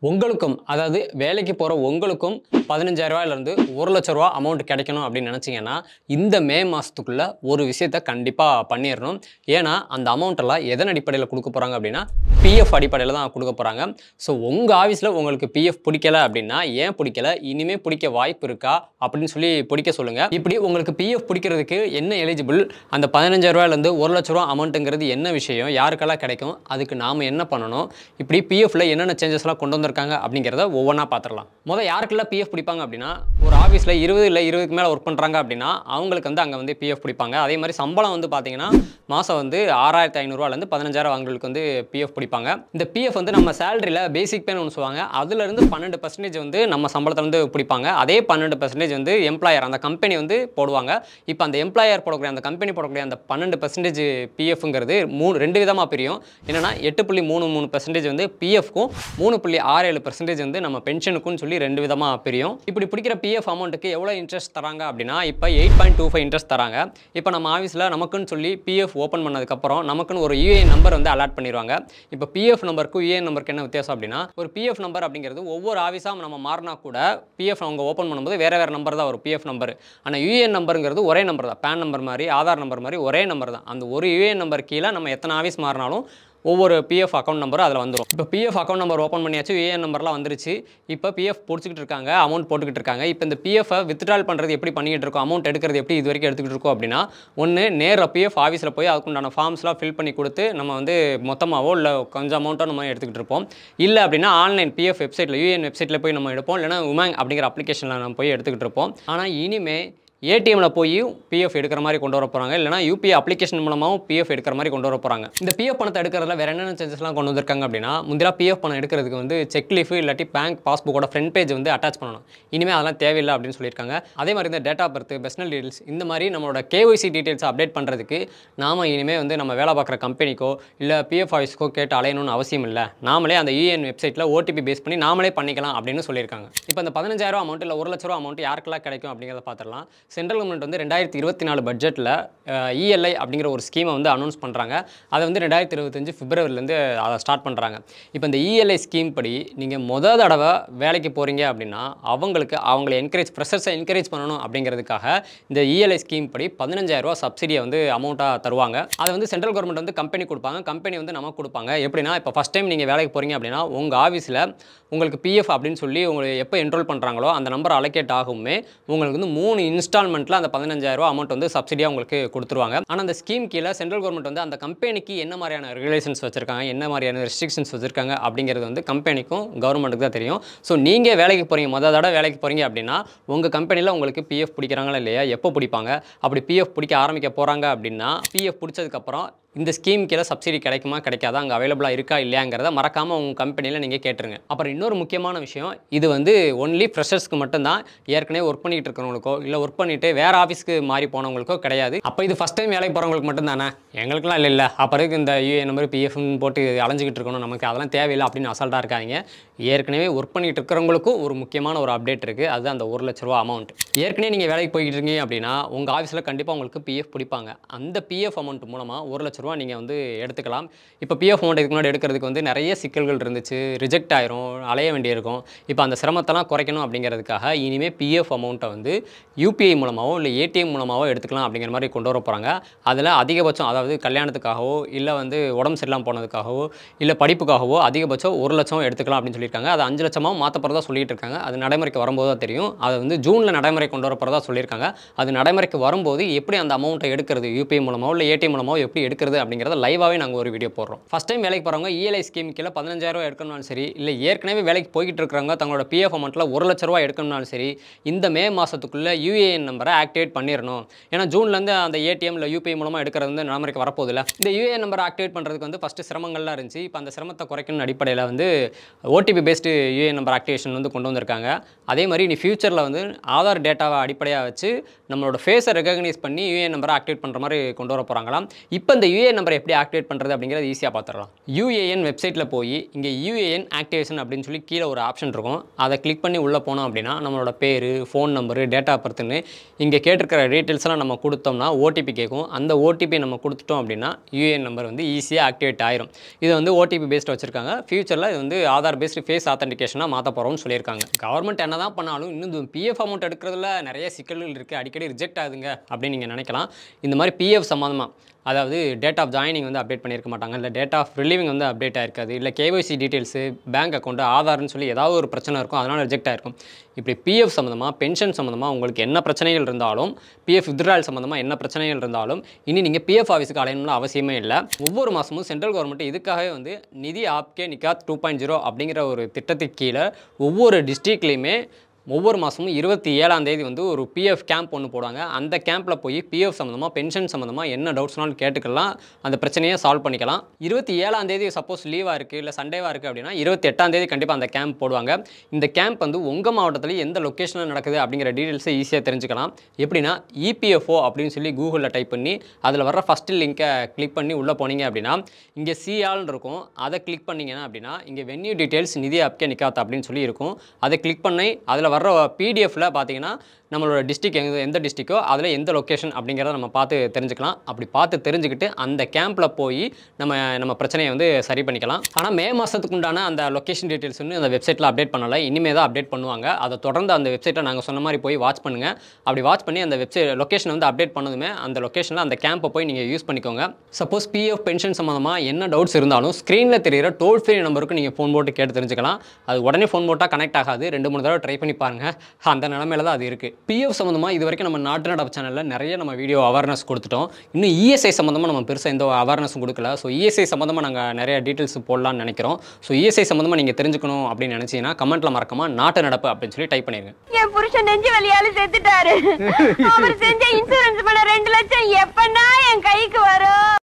உங்களுக்கும் அதாவது வேலைக்கு போற உங்களுக்கும் ரூ. 15,000லேருந்து ரூ. 1,00,000 அமௌண்ட் கிடைக்கணும் அப்படின்னு நினைச்சீங்கன்னா, இந்த மே மாசத்துக்குள்ள ஒரு விஷயத்த கண்டிப்பா பண்ணிறணும். ஏன்னா, அந்த அமௌண்ட் எல்லாம் எதன் அடிப்படையில குடுக்க போறாங்க அப்படின்னா, பிஎஃப் அடிப்படையில தான் குடுக்க போறாங்க. ஸோ உங்க ஆஃபீஸ்ல உங்களுக்கு பிஎஃப் பிடிக்கல அப்படின்னா, ஏன் பிடிக்கல? இனிமே பிடிக்க வாய்ப்பு இருக்கா? அப்படின்னு சொல்லி பிடிக்க சொல்லுங்க. இப்படி உங்களுக்கு பிஎஃப் பிடிக்கிறதுக்கு என்ன எலிஜிபிள்? அந்த ரூ. 15,000லேருந்து ரூ. 1,00,000 அமௌண்ட்ங்கிறது என்ன விஷயம்? யாருக்கெல்லாம் கிடைக்கும்? அதுக்கு நாம என்ன பண்ணணும்? இப்படி பிஎஃப்ல என்னென்ன சேஞ்சஸ்லாம் கொண்டு வந்திருக்காங்க அப்படிங்கிறத ஒவ்வொன்றா பார்த்துடலாம். யாருக்கெல்லாம் பிஎஃப் பிடிப்பாங்க அப்படின்னா, ஒரு ஆஃபீஸில் 20 இல்லை 20க்கு மேலே ஒர்க் பண்ணுறாங்க அப்படின்னா அவங்களுக்கு அங்கே பிஎஃப் பிடிப்பாங்க. அதே மாதிரி சம்பளம் பார்த்தீங்கன்னா மாதம் ரூ. 6,500லேருந்து 15,000 அவங்களுக்கு பிஎஃப் பிடிப்பாங்க. இந்த பிஎஃப் நம்ம சேலரியில் பேசிக் பேன்னு ஒன்று சொல்லுவாங்க. அதுலேருந்து 12% நம்ம சம்பளத்துலேருந்து பிடிப்பாங்க. அதே 12% எம்ப்ளாயர் அந்த கம்பெனி போடுவாங்க. இப்போ அந்த எம்ப்ளாயர் போடக்கூடிய அந்த கம்பெனி போடக்கூடிய அந்த 12% பிஎஃப்ங்கிறது 2 விதமாக பிரியும். என்னன்னா 8.33% பிஎஃப்க்கும் 3.67% நம்ம பென்ஷனுக்கும் சொல்லி 2 விதமா பிரியும். இப்படி பிடிக்கிற பிஎஃப் அமௌண்ட்டுக்கு எவ்வளவு இன்ட்ரெஸ்ட் தராங்க அப்படின்னா, இப்போ 8.25 இன்ட்ரெஸ்ட் தராங்க. இப்போ நம்ம ஆஃபீஸில் நமக்குன்னு சொல்லி பிஎஃப் ஓப்பன் பண்ணதுக்கப்புறம் நமக்குன்னு ஒரு யூஏஎன் நம்பர் அலாட் பண்ணிடுவாங்க. இப்போ பிஎஃப் நம்பருக்கும் யூஏஎன் நம்பருக்கு என்ன வித்தியாசம் அப்படின்னா, ஒரு பிஎஃப் நம்பர் அப்படிங்கிறது ஒவ்வொரு ஆஃபீஸாக நம்ம மாறினா கூட பிஎஃப் அவங்க ஓப்பன் பண்ணும்போது வேற நம்பர் தான் வரும் பிஎஃப் நம்பர். ஆனால் யூஏஎன் நம்பருங்கிறது ஒரே நம்பர் தான். பேன் நம்பர் மாதிரி ஆதார் நம்பர் மாதிரி ஒரே நம்பர் தான். அந்த ஒரு யூஏஎன் நம்பர் கீழே நம்ம எத்தனை ஆஃபீஸ் மாறினாலும் ஒவ்வொரு பிஎஃப் அக்கௌண்ட் நம்பரும் அதில் வந்துடும். இப்போ பிஎஃப் அக்கௌண்ட் நம்பர் ஓப்பன் பண்ணியாச்சு, யூஏஎன் நம்பர்லாம் வந்துருச்சு. இப்போ பிஎஃப் பிடிச்சிக்கிட்டு இருக்காங்க, அமௌண்ட் போட்டுக்கிட்டு இருக்காங்க. இப்போ இந்த பிஎஃப் வித்ட்ரால் பண்ணுறது எப்படி பண்ணிக்கிட்டு இருக்கோம், அமௌண்ட் எடுக்கிறது எப்படி இது வரைக்கும் எடுத்துக்கிட்டு இருக்கோம் அப்படின்னா, ஒன்று நேராக பிஎஃப் ஆஃபீஸில் போய் அதுக்குண்டான ஃபார்ம்ஸ்லாம் ஃபில் பண்ணி கொடுத்து நம்ம மொத்தமாகவோ இல்லை கொஞ்சம் அமௌண்ட்டோ நம்ம எடுத்துக்கிட்டு இருப்போம். இல்லை அப்படின்னா ஆன்லைன் பிஎஃப் வெப்சைட்டில் யூஏஎன் வெப்சைட்டில் போய் நம்ம எடுப்போம். இல்லைனா உமாங் அப்படிங்கிற அப்ளிகேஷனில் நம்ம போய் எடுத்துக்கிட்டு இருப்போம். ஆனால் இனிமே ஏடிஎம்ல போய் பிஎஃப் எடுக்கிற மாதிரி கொண்டு வர போகிறாங்க. இல்லைனா யூபிஐ அப்ளிகேஷன் மூலமாகவும் பிஎஃப் எடுக்கிற மாதிரி கொண்டு வர போகிறாங்க. இந்த பிஎஃப் பணத்தை எடுக்கிறதுல வேறு என்னென்ன சேஞ்சஸ்லாம் கொண்டு வந்திருக்காங்க அப்படின்னா, முந்திரா பிஎஃப் பணம் எடுக்கிறதுக்கு செக் லீஃப் இல்லாட்டி பேங்க் பாஸ்புக்கோட ஃப்ரண்ட் பேஜ் அட்டாச் பண்ணணும். இனிமேல் அதெல்லாம் தேவையில்லை அப்படின்னு சொல்லியிருக்காங்க. அதே மாதிரி இந்த date of birth, personal details இந்த மாதிரி நம்மளோட கேஒய்சி டீடைல்ஸ் அப்டேட் பண்ணுறதுக்கு நாம இனிமேல் நம்ம வேலை பார்க்குற கம்பெனிக்கோ இல்லை பிஎஃப் ஆஃபீஸ்க்கோ கேட்டு அலையணும்னு அவசியம் இல்லை. நாமளே அந்த யூஏஎன் வெப்சைட்டில் ஓடிபி பேஸ் பண்ணி நாமளே பண்ணிக்கலாம் அப்படின்னு சொல்லியிருக்காங்க. இப்போ இந்த 15,000 அமௌண்ட் இல்லை ரூ. 1,00,000 அமௌண்ட் யாருக்கெல்லாம் கிடைக்கும் அப்படிங்கிறத பார்த்துடலாம். சென்ட்ரல் கவர்மெண்ட் 2024 பட்ஜெட்டில் இஎல்ஐ அப்படிங்கிற ஒரு ஸ்கீமை அனௌன்ஸ் பண்ணுறாங்க. அதை 2025 பிப்ரவரிலேருந்து அதை ஸ்டார்ட் பண்ணுறாங்க. இப்போ இந்த இஎல்ஐ ஸ்கீம் படி நீங்கள் தடவை வேலைக்கு போகிறீங்க அப்படின்னா அவங்களை ஃப்ரெஷர்ஸை என்கரேஜ் பண்ணணும் அப்படிங்கிறதுக்காக இந்த இஎல்ஐ ஸ்கீம் படி 15,000 சப்சிடியை அமௌண்ட்டாக தருவாங்க. அதை சென்ட்ரல் கவர்மெண்ட் கம்பெனி கொடுப்பாங்க. கம்பெனி நமக்கு கொடுப்பாங்க. எப்படின்னா இப்போ ஃபஸ்ட் டைம் நீங்கள் வேலைக்கு போகிறீங்க அப்படின்னா உங்கள் ஆஃபீஸில் உங்களுக்கு பிஎஃப் அப்படின்னு சொல்லி உங்களை எப்போ என்ரோல் பண்ணுறாங்களோ அந்த நம்பர் அலோகேட் ஆகுமே உங்களுக்கு 3 இன்ஸ்டால்மெண்ட்டில் அந்த 15,000 அமௌண்ட் சப்சிடியாக உங்களுக்கு கொடுத்துருவாங்க. ஆனால் அந்த ஸ்கீம் கீழே சென்ட்ரல் கவர்மெண்ட் அந்த கம்பெனிக்கு என்ன மாதிரியான ரெகுலேஷன்ஸ் வச்சிருக்காங்க, என்ன மாதிரியான ரெஸ்ட்ரிக்ஷன்ஸ் வச்சிருக்காங்க அப்படிங்கிறது கம்பெனிக்கும் கவர்மெண்ட்டுக்கு தான் தெரியும். ஸோ நீங்கள் வேலைக்கு போகிறீங்க, தடவை வேலைக்கு போகிறீங்க அப்படின்னா உங்கள் கம்பெனியில் உங்களுக்கு பிஎஃப் பிடிக்கிறாங்களா இல்லையா, எப்போ பிடிப்பாங்க, அப்படி பிஎஃப் பிடிக்க ஆரம்பிக்க போகிறாங்க அப்படின்னா பிஎஃப் பிடிச்சதுக்கப்புறம் இந்த ஸ்கீம் கீழே சப்சிடி கிடைக்குமா கிடைக்காதா, அங்கே அவைலபிளாக இருக்கா இல்லையாங்கிறத மறக்காமல் உங்கள் கம்பெனியில் நீங்கள் கேட்டுருங்க. அப்புறம் இன்னொரு முக்கியமான விஷயம், இது ஒன்லி ஃப்ரெஷர்ஸ்க்கு மட்டும்தான். ஏற்கனவே ஒர்க் பண்ணிட்டு இருக்கிறவங்களுக்கோ இல்லை ஒர்க் பண்ணிட்டு வேறு ஆஃபீஸ்க்கு மாறி போனவங்களுக்கோ கிடையாது. அப்போ இது ஃபஸ்ட் டைம் வேலைக்கு போகிறவங்களுக்கு மட்டும்தானே, எங்களுக்குலாம் இல்லை. அப்புறம் இந்த யூஏ நம்பர் பிஎஃப்னு போட்டு அலைஞ்சிக்கிட்டு இருக்கணும், நமக்கு அதெல்லாம் தேவையில்லை அப்படின்னு அசால்ட்டாக இருக்காங்க. ஏற்கனவே ஒர்க் பண்ணிட்டு இருக்கிறவங்களுக்கும் ஒரு முக்கியமான ஒரு அப்டேட் இருக்குது. அது அந்த ரூ. 1,00,000 அமௌண்ட். ஏற்கனவே நீங்கள் வேலைக்கு போய்கிட்டு இருக்கீங்க அப்படின்னா உங்கள் ஆஃபீஸில் கண்டிப்பாக உங்களுக்கு பிஎஃப் பிடிப்பாங்க. அந்த பிஎஃப் அமௌண்ட் மூலமாக ரூ. 1,00,000 நீங்கள் எடுத்துக்கலாம். இப்போ பிஎஃப் அமௌண்ட் இதுக்கு முன்னாடி எடுக்கிறதுக்கு நிறைய சிக்கல்கள் இருந்துச்சு, ரிஜெக்ட் ஆயிரும், அலைய வேண்டியிருக்கும். இப்போ அந்த சிரமத்தெல்லாம் குறைக்கணும் அப்படிங்கிறதுக்காக இனிமேல் பிஎஃப் அமௌண்ட்டை யூபிஐ மூலமாகவோ இல்லை ஏடிஎம் மூலமாகவோ எடுத்துக்கலாம் அப்படிங்கிற மாதிரி கொண்டு வர போகிறாங்க. அதில் அதிகபட்சம் அதாவது கல்யாணத்துக்காகவோ இல்லை உடம்பு சரியில்லாமல் போனதுக்காகவோ இல்லை படிப்புக்காகவோ அதிகபட்சம் 1,00,000 எடுத்துக்கலாம் அப்படின்னு சொல்லியிருக்காங்க. அது 5,00,000 மாற்ற போகிறதா சொல்லிட்டு இருக்காங்க. அது நடைமுறைக்கு வரும்போது தான் தெரியும். அது ஜூனில் நடைமுறை கொண்டு வர போகிறதா சொல்லியிருக்காங்க. அது நடைமுறைக்கு வரும்போது எப்படி அந்த அமௌண்ட்டை எடுக்கிறது, யூபிஐ மூலமாகவோ இல்லை ஏடிஎம் மூலமாகவோ எப்படி எடுக்கிறது அப்படிங்கிறத லைவாகவே நாங்கள் ஒரு வீடியோ போடுறோம். ஃபஸ்ட் டைம் வேலைக்கு போகிறவங்க இஎல்ஐ ஸ்கீம் கீழே 15,000 எடுக்கணும்னாலும் சரி, இல்லை ஏற்கனவே வேலைக்கு போய்கிட்டு இருக்கிறவங்க தங்களோட பிஎஃப் அமௌண்ட்டில் ரூ. 1,00,000 எடுக்கணும்னாலும் சரி, இந்த மே மாதத்துக்குள்ளே யூஏஎன் நம்பரை ஆக்டிவேட் பண்ணிடணும். ஏன்னா ஜூன்லேருந்து அந்த ஏடிஎம் இல்லை யூபிஐ மூலமாக எடுக்கிறது நடைமுறைக்கு வரப்போதில்லை. இந்த யூஏஎன் நம்பரை ஆக்டிவேட் பண்ணுறதுக்கு ஃபஸ்ட்டு சிரமங்கள்லாம் இருந்துச்சு. இப்போ அந்த சிரமத்தை குறைக்கணும் அடிப்படையில் OTP based UAN number activation கொண்டு வந்திருக்காங்க. அதே மாதிரி இனி ஃபியூச்சரில் ஆதார் டேட்டாவை அடிப்படையாக வச்சு நம்மளோட ஃபேஸை ரெகக்னைஸ் பண்ணி யூஏஎன் நம்பரை ஆக்டிவேட் பண்ணுற மாதிரி கொண்டு வர போகிறாங்களாம். இப்போ இந்த யூஏஎன் நம்பரை எப்படி ஆக்டிவேட் பண்ணுறது அப்படிங்கிறது ஈஸியாக பார்த்துடலாம். யூஏஎன் வெப்சைட்டில் போய் இங்கே யூஏஎன் ஆக்டிவேஷன் அப்படின்னு சொல்லி கீழே ஒரு ஆப்ஷன் இருக்கும். அதை கிளிக் பண்ணி உள்ளே போனோம் அப்படின்னா நம்மளோட பேர், ஃபோன் நம்பரு, டேட் ஆஃப் பர்த்னு இங்கே கேட்டிருக்கிற டீட்டெயில்ஸ்லாம் நம்ம கொடுத்தோம்னா ஓடிபி கேட்கும். அந்த ஓடிபி நம்ம கொடுத்துட்டோம் அப்படின்னா யூஏஎன் நம்பர் வந்து ஈஸியாக ஆக்டிவேட் ஆயிரும். இது வந்து ஓடிபி பேஸ்ட் வச்சுருக்காங்க. ஃபியூச்சரில் இது வந்து ஆதார் பேஸ்டு ஃபேஸ் ஆத்தென்டிகேஷனாக மாற்ற போகிறோம்னு சொல்லியிருக்காங்க. கவர்மெண்ட் என்ன தான் பண்ணாலும் இன்னும் பிஎஃப் அமௌண்ட் எடுக்கிறதுல நிறைய சிக்கல்கள் இருக்குது, அடிக்கடி ரிஜெக்ட் ஆகுதுங்க அப்படின்னு நீங்கள் நினைக்கலாம். இந்த மாதிரி பிஎஃப் சம்மந்தமாக, அதாவது டேட் ஆஃப் ஜாயினிங் வந்து அப்டேட் பண்ணியிருக்க மாட்டாங்க, இல்லை டேட் ஆஃப் ரிலீவிங் வந்து அப்டேட் ஆயிருக்காது, இல்லை கேஒய்சி டீட்டெயில்ஸு, பேங்க் அக்கௌண்ட், ஆதார்னு சொல்லி ஏதாவது ஒரு பிரச்சனை இருக்கும், அதனால் ரிஜெக்ட் ஆயிருக்கும். இப்படி பிஎஃப் சம்மந்தமாக, பென்ஷன் சம்மந்தமாக உங்களுக்கு என்ன பிரச்சனைகள் இருந்தாலும், பிஎஃப் வித்ட்ராயல் சம்மந்தமாக என்ன பிரச்சனைகள் இருந்தாலும் இனி நீங்கள் பிஎஃப் ஆஃபீஸுக்கு அலையணும்னு அவசியமே இல்லை. ஒவ்வொரு மாதமும் சென்ட்ரல் கவர்மெண்ட் இதுக்காகவே வந்து நிதி ஆப்கே நிகாத் 2.0 அப்படிங்கிற ஒரு திட்டத்துக்கு கீழே ஒவ்வொரு டிஸ்ட்ரிக்ட்லேயுமே ஒவ்வொரு மாதமும் 27ஆம் தேதி வந்து ஒரு பிஎஃப் கேம்ப் ஒன்று போடுவாங்க. அந்த கேம்பில் போய் பிஎஃப் சம்மந்தமாக, பென்ஷன் சம்மந்தமாக என்ன டவுட்ஸ்னாலும் கேட்டுக்கலாம், அந்த பிரச்சனையை சால்வ் பண்ணிக்கலாம். 27ஆம் தேதி சப்போஸ் லீவாக இருக்குது, இல்லை சண்டேவாக இருக்குது அப்படின்னா 28ஆம் தேதி கண்டிப்பாக அந்த கேம்ப் போடுவாங்க. இந்த கேம்ப் வந்து உங்கள் மாவட்டத்தில் எந்த லொக்கேஷனில் நடக்குது அப்படிங்கிற டீட்டெயில்ஸை ஈஸியாக தெரிஞ்சுக்கலாம். எப்படின்னா இபிஎஃப்ஓ அப்படின்னு சொல்லி கூகுளில் டைப் பண்ணி அதில் வர்ற ஃபஸ்ட்டு லிங்கை கிளிக் பண்ணி உள்ளே போனீங்க அப்படின்னா இங்கே சிஆல்னு இருக்கும். அதை கிளிக் பண்ணிங்கன்னா அப்படின்னா இங்கே வென்யூ டீட்டெயில்ஸ் நிதி ஆப்கே நிகாத் அப்படின்னு சொல்லி இருக்கும். அதை கிளிக் பண்ணி அதில் வர்ற பிடிஎஃப்ல பார்த்தீங்கன்னா நம்மளோட டிஸ்ட்ரிக் எந்த டிஸ்ட்ரிக்கோ அதில் எந்த லொக்கேஷன் அப்படிங்கிறத நம்ம பார்த்து தெரிஞ்சுக்கலாம். அப்படி பார்த்து தெரிஞ்சுக்கிட்டு அந்த கேம்பில் போய் நம்ம பிரச்சனையை வந்து சரி பண்ணிக்கலாம். ஆனால் மே மாதத்துக்கு உண்டான அந்த லொக்கேஷன் டீட்டெயில்ஸ் வந்து அந்த வெப்சைட்டில் அப்டேட் பண்ணலை, இனிமேல் தான் அப்டேட் பண்ணுவாங்க. அதை தொடர்ந்து அந்த வெப்சைட்டை நாங்கள் சொன்ன மாதிரி போய் வாட்ச் பண்ணுங்கள். அப்படி வாட்ச் பண்ணி அந்த லொக்கேஷன் வந்து அப்டேட் பண்ணதுமே அந்த லொக்கேஷனில் அந்த கேம்பை போய் நீங்கள் யூஸ் பண்ணிக்கோங்க. சப்போஸ் பிஎஃப் பென்ஷன் சம்மந்தமாக என்ன டவுட்ஸ் இருந்தாலும் ஸ்க்ரீனில் தெரிகிற டோல் ஃப்ரீ நம்பருக்கு நீங்கள் ஃபோன் போட்டு கேட்டு தெரிஞ்சுக்கலாம். அது உடனே ஃபோன் போட்டால் கனெக்ட் ஆகாது, 2-3 தடவை ட்ரை பண்ணி பாருங்கள். அந்த நிலமையில தான் அது இருக்குது. பிஎஃப் சம்மந்தமாக இது வரைக்கும் நம்ம நாட்டு நடப்பு சேனலில் நிறைய நம்ம வீடியோ அவேர்னஸ் கொடுத்துட்டோம். இன்னும் இஎஸ்ஐ சம்மந்தமாக நம்ம பெருசாக எந்த அவேர்னஸும் கொடுக்கல. ஸோ இஎஸ்ஐ சம்மந்தமாக நாங்கள் நிறைய டீட்டெயில்ஸ் போடலான்னு நினைக்கிறோம். ஸோ இஎஸ்ஐ சம்மந்தமாக நீங்கள் தெரிஞ்சுக்கணும் அப்படின்னு நினச்சிங்கன்னா கமெண்ட்டில் மறக்காம நாட்டு நடப்பு அப்படின்னு சொல்லி டைப் பண்ணிடுங்க. என் புருஷன் நெஞ்சு வலியால செத்துட்டாரு. அவர் செஞ்ச இன்சூரன்ஸ் பண்ண 2 லட்சம் எப்பன்னா என் கைக்கு வரும்.